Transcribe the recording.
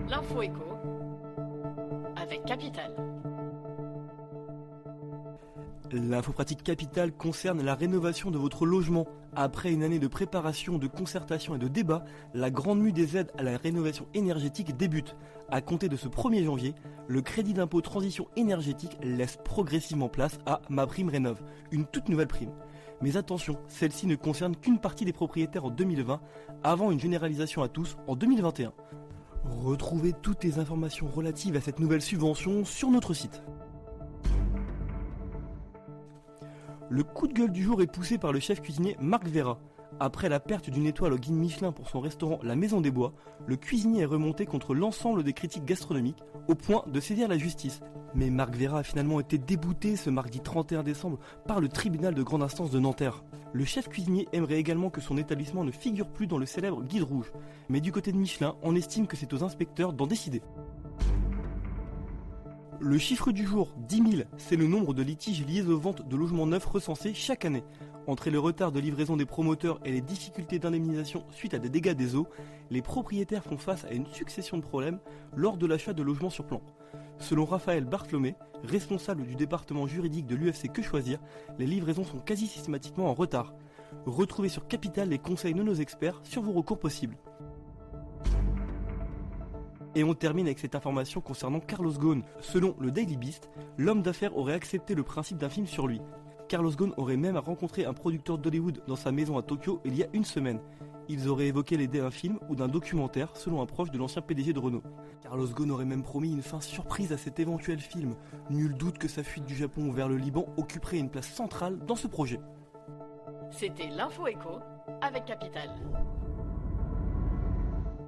L'info écho avec Capital. L'info pratique Capital concerne la rénovation de votre logement. Après une année de préparation, de concertation et de débat, la grande mue des aides à la rénovation énergétique débute. À compter de ce 1er janvier, le crédit d'impôt transition énergétique laisse progressivement place à MaPrimeRénov', une toute nouvelle prime. Mais attention, celle-ci ne concerne qu'une partie des propriétaires en 2020, avant une généralisation à tous en 2021. Retrouvez toutes les informations relatives à cette nouvelle subvention sur notre site. Le coup de gueule du jour est poussé par le chef cuisinier Marc Vera. Après la perte d'une étoile au guide Michelin pour son restaurant La Maison des Bois, le cuisinier est remonté contre l'ensemble des critiques gastronomiques au point de saisir la justice. Mais Marc Vera a finalement été débouté ce mardi 31 décembre par le tribunal de grande instance de Nanterre. Le chef cuisinier aimerait également que son établissement ne figure plus dans le célèbre guide rouge. Mais du côté de Michelin, on estime que c'est aux inspecteurs d'en décider. Le chiffre du jour, 10 000, c'est le nombre de litiges liés aux ventes de logements neufs recensés chaque année. Entre les retards de livraison des promoteurs et les difficultés d'indemnisation suite à des dégâts des eaux, les propriétaires font face à une succession de problèmes lors de l'achat de logements sur plan. Selon Raphaël Bartholomé, responsable du département juridique de l'UFC Que Choisir, les livraisons sont quasi systématiquement en retard. Retrouvez sur Capital les conseils de nos experts sur vos recours possibles. Et on termine avec cette information concernant Carlos Ghosn. Selon le Daily Beast, l'homme d'affaires aurait accepté le principe d'un film sur lui. Carlos Ghosn aurait même rencontré un producteur d'Hollywood dans sa maison à Tokyo il y a une semaine. Ils auraient évoqué l'idée d'un film ou d'un documentaire selon un proche de l'ancien PDG de Renault. Carlos Ghosn aurait même promis une fin surprise à cet éventuel film. Nul doute que sa fuite du Japon vers le Liban occuperait une place centrale dans ce projet. C'était l'info écho avec Capital.